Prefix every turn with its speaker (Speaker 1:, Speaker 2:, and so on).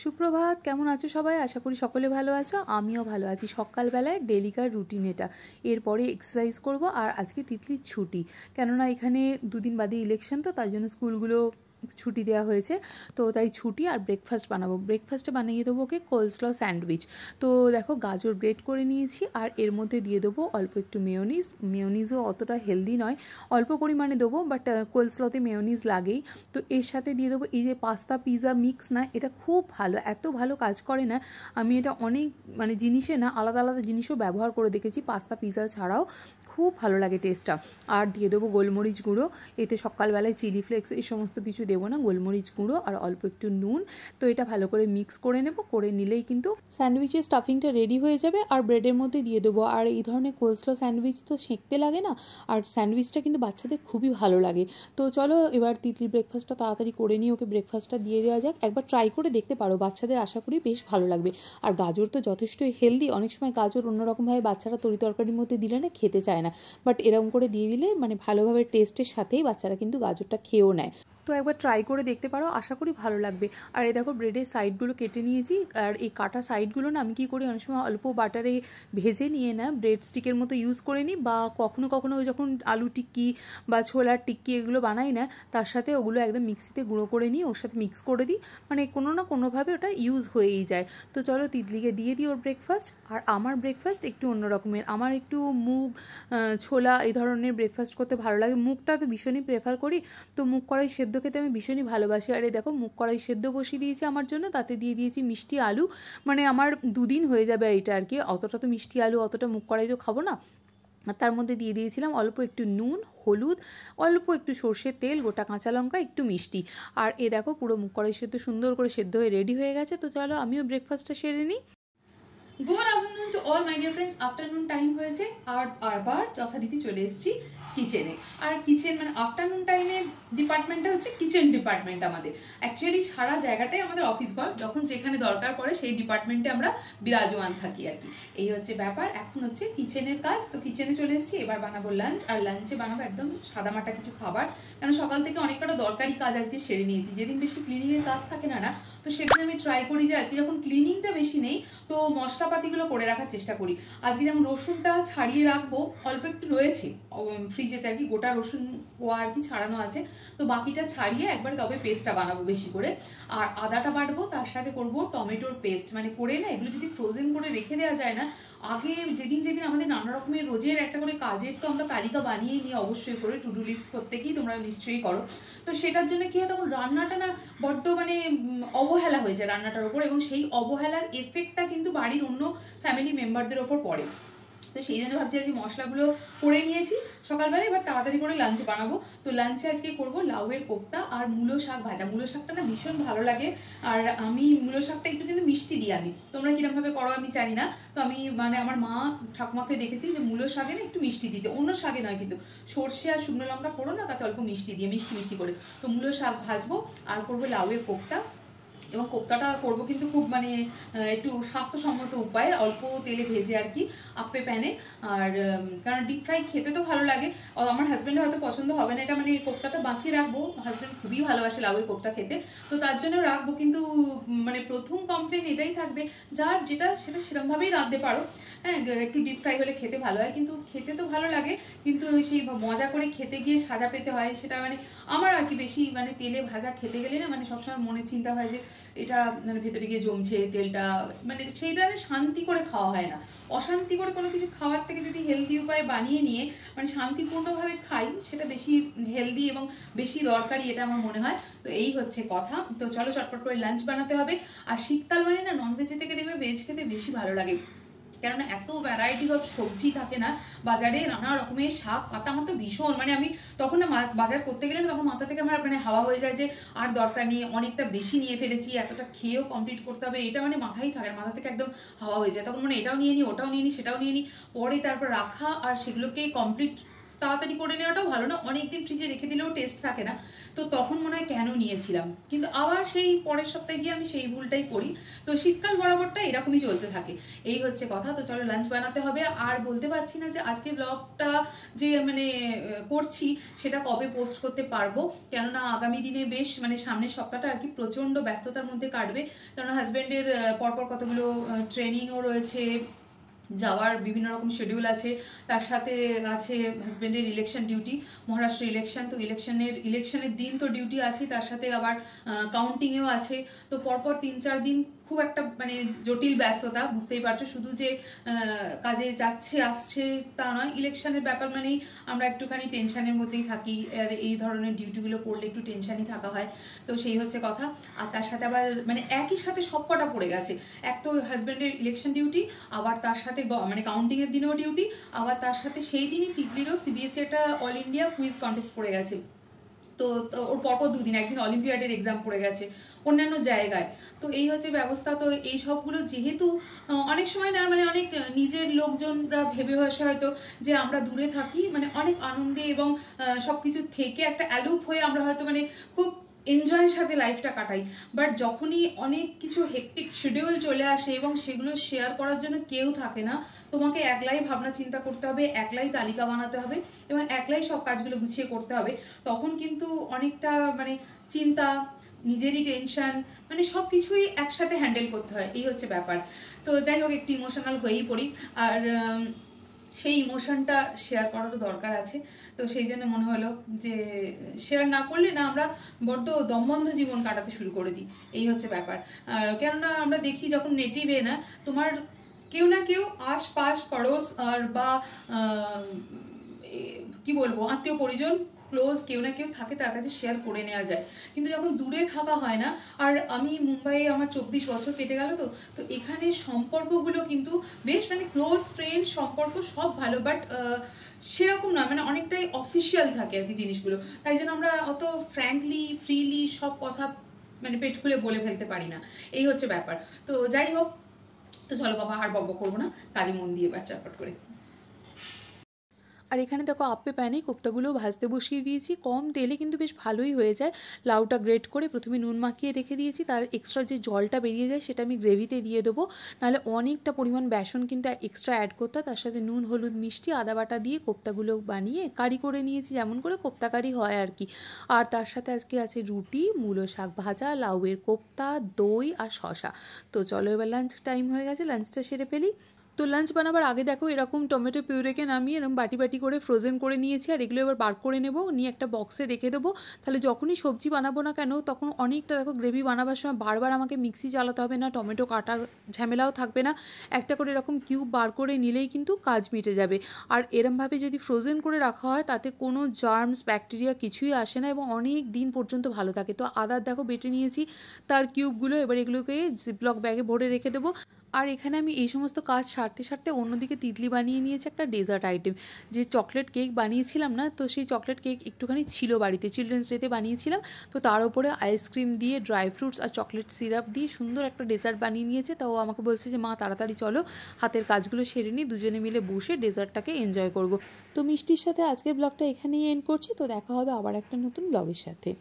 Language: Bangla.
Speaker 1: সুপ্রভাত, কেমন আছো সবাই? আশা করি সকলে ভালো আছো। আমিও ভালো আছি। সকালবেলায় ডেলিকার রুটিন এটা। এরপরে এক্সারসাইজ করব। আর আজকে তিতলির ছুটি, কেননা এখানে দুদিন বাদে ইলেকশন, তো তার জন্য স্কুলগুলো ছুটি দেওয়া হয়েছে। তো তাই ছুটি। আর ব্রেকফাস্ট বানাবো। ব্রেকফাস্টে বানিয়ে দেবো ওকে কোলস্লও স্যান্ডউইচ। তো দেখো, গাজর গ্রেট করে নিয়েছি আর এর মধ্যে দিয়ে দেবো অল্প একটু মেয়োনিজ। মেয়োনিজও অতটা হেলদি নয়, অল্প পরিমাণে দেবো, বাট কোলস্লতে মেয়োনিজ লাগেই। তো এর সাথে দিয়ে দেবো এই যে পাস্তা পিৎজা মিক্স, না এটা খুব ভালো, এত ভালো কাজ করে না। আমি এটা অনেক জিনিসে না, আলাদা আলাদা জিনিসও ব্যবহার করে দেখেছি, পাস্তা পিৎজা ছাড়াও খুব ভালো লাগে টেস্টটা। আর দিয়ে দেবো গোলমরিচ গুঁড়ো। এতে সকালবেলায় চিলি ফ্লেক্স এই সমস্ত কিছু দেবো না, গোলমরিচ গুঁড়ো আর অল্প একটু নুন। তো এটা ভালো করে মিক্স করে নেব, করে নিলেই কিন্তু স্যান্ডউইচের স্টাফিংটা রেডি হয়ে যাবে। আর ব্রেডের মধ্যে দিয়ে দেবো। আর এই ধরনের কোলস্লো স্যান্ডউইচ তো সেঁকতে লাগে না, আর স্যান্ডউইচটা কিন্তু বাচ্চাদের খুবই ভালো লাগে। তো চলো এবার তিতলির ব্রেকফাস্টটা তাড়াতাড়ি করে নিয়ে ওকে ব্রেকফাস্টটা দিয়ে দেওয়া যাক। একবার ট্রাই করে দেখতে পারো, বাচ্চাদের আশা করি বেশ ভালো লাগবে। আর গাজর তো যথেষ্টই হেলদি। অনেক সময় গাজর অন্যরকমভাবে বাচ্চারা তরি তরকারির মধ্যে দিলে না খেতে চায় না, বাট এরকম করে দিয়ে দিলে ভালোভাবে টেস্টের সাথেই বাচ্চারা কিন্তু গাজরটা খেয়েও নেয়। তো একবার ট্রাই করে দেখতে পারো, আশা করি ভালো লাগবে। আর এই দেখো, ব্রেডের সাইডগুলো কেটে নিয়েছি। আর এই কাটা সাইডগুলো না আমি কী করি, অনেক সময় অল্প বাটারে ভেজে নিয়ে না ব্রেড স্টিকের মতো ইউজ করে নিই, বা কখনো কখনো যখন আলু টিক্কি বা ছোলার টিক্কি এগুলো বানাই না, তার সাথে ওগুলো একদম মিক্সিতে গুঁড়ো করে নিই, ওর সাথে মিক্স করে দিই, কোনো না কোনোভাবে ওটা ইউজ হয়েই যায়। তো চলো তিতলিকে দিয়ে দিই ওর ব্রেকফাস্ট। আর আমার ব্রেকফাস্ট একটু অন্য রকমের, আমার একটু মুগ ছোলা এই ধরনের ব্রেকফাস্ট করতে ভালো লাগে। মুগটা তো ভীষণই প্রেফার করি, তো মুগ কড়াই সেদ্ধ খেতে আমি ভীষণই ভালোবাসি। আর এই দেখো, মুগ কড়াই সেদ্ধ বসিয়ে দিয়েছি আমার জন্য, তাতে দিয়ে দিয়েছি মিষ্টি আলু। আমার দুদিন হয়ে যাবে এটা আর কি। অতটা তো মিষ্টি আলু, অতটা মুগ কড়াই তো খাবো না। আর তার মধ্যে দিয়ে দিয়েছিলাম অল্প একটু নুন, হলুদ, অল্প একটু সর্ষের তেল, গোটা কাঁচা লঙ্কা, একটু মিষ্টি। আর এ দেখো, পুরো মুগ কড়াই সেদ্ধ সুন্দর করে সেদ্ধ হয়ে রেডি হয়ে গেছে। তো চলো আমিও ব্রেকফাস্টটা সেরে নিই। Good afternoon to all my dear friends. Afternoon time হয়েছে আর আবার যথারীতি চলে এসেছি কিচেনে। আর কিচেন আফটারনুন টাইমের ডিপার্টমেন্টটা হচ্ছে কিচেন ডিপার্টমেন্ট আমাদের। অ্যাকচুয়ালি সারা জায়গাটাই আমাদের অফিস ঘর, যখন যেখানে দরকার পড়ে সেই ডিপার্টমেন্টে আমরা বিরাজমান থাকি আর কি। এই হচ্ছে ব্যাপার। এখন হচ্ছে কিচেনের কাজ। তো কিচেনে চলে এসেছি, এবার বানাবো লাঞ্চ। আর লাঞ্চে বানাবো একদম সাদামাটা কিছু খাবার, কারণ সকাল থেকে অনেক কটা দরকারি কাজ আজকে সেরে নিয়েছি। যেদিন বেশি ক্লিনিংয়ের কাজ থাকে না তো সেদিন আমি ট্রাই করি যে আজকে যখন ক্লিনিংটা বেশি নেই তো মশলাপাতিগুলো করে রাখার চেষ্টা করি। আজকে যেমন রসুনটা ছাড়িয়ে রাখবো, অল্প একটু রয়েছে ফ্রিজেতে আর কি, গোটা রসুন আর কি ছাড়ানো আছে, তো বাকিটা ছাড়িয়ে একবারে তবে পেস্টটা বানাবো বেশি করে। আর আদাটা বাটবো, তার সাথে করব টমেটোর পেস্ট, করে না এগুলো যদি ফ্রোজেন করে রেখে দেওয়া যায় না, আগে যেদিন যেদিন আমাদের নানা রকমের রোজের একটা করে কাজের তো আমরা তালিকা বানিয়ে নিই অবশ্যই করে, টু ডু লিস্ট প্রত্যেকেই তোমরা নিশ্চয়ই করো। তো সেটার জন্য কি হয়, তখন রান্নাটা না বড্ড অবহেলা হয়ে যায় রান্নাটার ওপর, এবং সেই অবহেলার এফেক্টটা কিন্তু বাড়ির অন্য ফ্যামিলি মেম্বারদের ওপর পড়ে। তো সেই জন্য ভাবছি আজকে মশলাগুলো করে নিয়েছি সকালবেলা, এবার তাড়াতাড়ি করে লাঞ্চ বানাবো। তো লাঞ্চে আজকে করবো লাউয়ের কোপ্তা আর মূলো শাক ভাজা। মূলো শাকটা না ভীষণ ভালো লাগে, আর আমি মূলো শাকটা একটু কিন্তু মিষ্টি দিই। আমি, তোমরা কিরমভাবে করো আমি জানি না, তো আমি আমার মা ঠাকুমাকে দেখেছি যে মূলো শাকে না একটু মিষ্টি দিতে, অন্য শাকে নয় কিন্তু, সর্ষে আর শুকনো লঙ্কা ফোড়ন না, তাতে অল্প মিষ্টি দিয়ে মিষ্টি মিষ্টি করে। তো মূলো শাক ভাজবো আর করবো লাউয়ের কোপ্তা। এবং কোপ্তাটা করবো কিন্তু খুব একটু স্বাস্থ্যসম্মত উপায়ে, অল্প তেলে ভেজে আর কি, আপ্পে প্যানে। আর কারণ ডিপ ফ্রাই খেতে তো ভালো লাগে, আমার হাজব্যান্ডের হয়তো পছন্দ হবে না এটা, কোপ্তাটা বাঁচিয়ে রাখবো। হাজব্যান্ড খুবই ভালোবাসে লাউয়ের কোপ্তা খেতে, তো তার জন্য রাখবো। কিন্তু প্রথম কমপ্লেন এটাই থাকবে, যার যেটা সেটা সেরকমভাবেই রাঁধতে পারো। হ্যাঁ, একটু ডিপ ফ্রাই হলে খেতে ভালো হয়, কিন্তু খেতে তো ভালো লাগে, কিন্তু সেই মজা করে খেতে গিয়ে সাজা পেতে হয়, সেটা আমার আর কি। বেশি তেলে ভাজা খেতে গেলে না সবসময় মনে চিন্তা হয় যে এটা ভেতরে গিয়ে জমছে তেলটা, সেইটা শান্তি করে খাওয়া হয় না। অশান্তি করে কোনো কিছু খাওয়ার থেকে যদি হেলদি উপায়ে বানিয়ে নিয়ে শান্তিপূর্ণভাবে খাই, সেটা বেশি হেলদি এবং বেশি দরকারি, এটা আমার মনে হয়। তো এই হচ্ছে কথা। তো চলো চটপট করে লাঞ্চ বানাতে হবে। আর শীতকাল না ননভেজের থেকে দেবে ভেজ খেতে বেশি ভালো লাগে, কেননা এত ভ্যারাইটিস অফ সবজি থাকে না বাজারে, নানা রকমের শাক পাতা। আমার তো ভীষণ আমি তখন না বাজার করতে গেলে না, তখন মাথা থেকে আমার হাওয়া হয়ে যায় যে আর দরকার নেই, অনেকটা বেশি নিয়ে ফেলেছি, এতটা খেয়েও কমপ্লিট করতে হবে, এটা মাথায় থাকে, মাথা থেকে একদম হাওয়া হয়ে যায়। তখন এটাও নিয়ে নিই, ওটাও নিয়ে নিই, সেটাও নিয়ে নিই, পরে তারপর রাখা আর সেগুলোকে কমপ্লিট তাড়াতাড়ি করে নেওয়াটাও ভালো না, অনেকদিন ফ্রিজে রেখে দিলেও টেস্ট থাকে না। তো তখন মনে হয় কেন নিয়েছিলাম, কিন্তু আবার সেই পরের সপ্তাহে গিয়ে আমি সেই ভুলটাই করি। তো শীতকাল বরাবরটা এরকমই চলতে থাকে, এই হচ্ছে কথা। তো চলো লাঞ্চ বানাতে হবে। আর বলতে পারছি না যে আজকে ব্লগটা যে মানে করছি সেটা কবে পোস্ট করতে পারবো, কেননা আগামী দিনে বেশ মানে সামনের সপ্তাহটা আর কি প্রচন্ড ব্যস্ততার মধ্যে কাটবে। কারণ হাজব্যান্ডের পরপর কতগুলো ট্রেনিংও রয়েছে, যাওয়ার বিভিন্ন রকম শিডিউল আছে, তার সাথে আছে হাজব্যান্ডের ইলেকশন ডিউটি, মহারাষ্ট্র ইলেকশন। তো ইলেকশনের দিন তো ডিউটি আছে, তার সাথে আবার কাউন্টিংয়েও আছে। তো পরপর 3-4 দিন খুব একটা মানে জটিল ব্যস্ততা, বুঝতেই পারছো। শুধু যে কাজে যাচ্ছে আসছে তা নয়, ইলেকশনের ব্যাপার মানেই আমরা একটুখানি টেনশনের মধ্যেই থাকি, আর এই ধরনের ডিউটিগুলো পড়লে একটু টেনশনই থাকা হয়। তো সেই হচ্ছে কথা। আর তার সাথে আবার মানে একই সাথে সব কটা পড়ে গেছে, এক তো হাজব্যান্ডের ইলেকশন ডিউটি, আবার তার সাথে মানে কাউন্টিং এর দিনেও ডিউটি, আবার তার সাথে সেই দিনই তিতলিরও সিবিএসসি একটা অল ইন্ডিয়া কুইজ কন্টেস্ট পড়ে গেছে। তো ওর পরপর 2 দিন, একদিন অলিম্পিয়াডের এক্সাম পড়ে গেছে অন্যান্য জায়গায়। তো এই হচ্ছে ব্যবস্থা। তো এই সবগুলো যেহেতু অনেক সময় না মানে অনেক নিজের লোকজনরা ভেবে বসে হয়তো যে আমরা দূরে থাকি মানে অনেক আনন্দে এবং সবকিছু থেকে একটা অ্যালুপ হয়ে আমরা হয়তো মানে খুব এনজয়ের সাথে লাইফটা কাটাই। বাট যখনই অনেক কিছু হেক্টিক শিডিউল চলে আসে এবং সেগুলো শেয়ার করার জন্য কেউ থাকে না, তোমাকে একলাই ভাবনা চিন্তা করতে হবে, একলাই তালিকা বানাতে হবে এবং একলাই সব কাজগুলো গুছিয়ে করতে হবে, তখন কিন্তু অনেকটা মানে চিন্তা, নিজেরই টেনশন, মানে সব কিছুই একসাথে হ্যান্ডেল করতে হয়, এই হচ্ছে ব্যাপার। তো যাই হোক, একটু ইমোশনাল হয়েই পড়ি, আর সেই ইমোশনটা শেয়ার করারও দরকার আছে। তো সেই জন্য মনে হলো যে শেয়ার না করলে না আমরা বড্ড দমবন্ধ জীবন কাটাতে শুরু করে দিই, এই হচ্ছে ব্যাপার। কেননা আমরা দেখি যখন নেটিভে না তোমার কেউ না কেউ আশপাশ পড়োশ আর বা কি বলবো আত্মীয় পরিজন ক্লোজ কেউ না কেউ থাকে, তার কাছে শেয়ার করে নেওয়া যায়। কিন্তু যখন দূরে থাকা হয় না, আর আমি মুম্বাইয়ে আমার 24 বছর কেটে গেল, তো তো এখানে সম্পর্কগুলো কিন্তু বেশ মানে ক্লোজ ফ্রেন্ড সম্পর্ক সব ভালো, বাট সেরকম না, মানে অনেকটাই অফিসিয়াল থাকে আর কি জিনিসগুলো। তাই জন্য আমরা অত ফ্র্যাঙ্কলি ফ্রিলি সব কথা মানে পেট খুলে বলে ফেলতে পারি না, এই হচ্ছে ব্যাপার। তো যাই হোক, তো চলো বাবা আর বকবক করবো না, কাজে মন দিয়ে এবার চটপট করে। আর এখানে দেখো আপ্পে প্যানে কোপ্তাগুলো ভাজতে বসিয়ে দিয়েছি, কম তেলে কিন্তু বেশ ভালোই হয়ে যায়। লাউটা গ্রেট করে প্রথমে নুন মাখিয়ে রেখে দিয়েছি, তার এক্সট্রা যে জলটা বেরিয়ে যায় সেটা আমি গ্রেভিতে দিয়ে দেবো, নাহলে অনেকটা পরিমাণ বেসন কিন্তু এক্সট্রা অ্যাড করতে হয়। তার সাথে নুন হলুদ মিষ্টি আদা বাটা দিয়ে কোপ্তাগুলো বানিয়ে কারি করে নিয়েছি, যেমন করে কোপ্তা কারি হয় আর কি। আর তার সাথে আজকে আছে রুটি, মূলো শাক ভাজা, লাউয়ের কোপ্তা, দই আর শশা। তো চলো এবার লাঞ্চ টাইম হয়ে গেছে, লাঞ্চটা সেরে ফেলি। তো লাঞ্চ বানাবার আগে দেখো এরকম টমেটো পিউরেকে নামিয়ে এরকম বাটি বাটি করে ফ্রোজেন করে নিয়েছি, আর এগুলো এবার বার করে নেবো, নিয়ে একটা বক্সে রেখে দেবো। তাহলে যখনই সবজি বানাবো না কেন তখন অনেকটা দেখো গ্রেভি বানাবার সময় বারবার আমাকে মিক্সি চালাতে হবে না, টমেটো কাটার ঝামেলাও থাকবে না, একটা করে এরকম কিউব বার করে নিলেই কিন্তু কাজ মিটে যাবে। আর এরমভাবে যদি ফ্রোজেন করে রাখা হয় তাতে কোনো জার্মস ব্যাকটেরিয়া কিছুই আসে না এবং অনেক দিন পর্যন্ত ভালো থাকে। তো আদার দেখো বেটে নিয়েছি তার কিউবগুলো, এবার এগুলোকে জিপলক ব্যাগে ভরে রেখে দেবো। আর এখানে আমি এই সমস্ত কাজ সারতে সারতে অন্যদিকে তিতলি বানিয়ে নিয়েছি একটা ডেজার্ট আইটেম, যে চকলেট কেক বানিয়েছিলাম না, তো সেই চকলেট কেক একটুখানি ছিল বাড়িতে, চিলড্রেন্স ডেতে বানিয়েছিলাম। তো তার উপরে আইসক্রিম দিয়ে ড্রাই ফ্রুটস আর চকলেট সিরাপ দিয়ে সুন্দর একটা ডেজার্ট বানিয়ে নিয়েছে। তাও আমাকে বলছে যে মা তাড়াতাড়ি চলো হাতের কাজগুলো সেরে নিই, দুজনে মিলে বসে ডেজার্টটাকে এনজয় করব। তো মিষ্টির সাথে আজকের ব্লগটা এখানেই এন্ড করছি। তো দেখা হবে আবার একটা নতুন ব্লগের সাথে।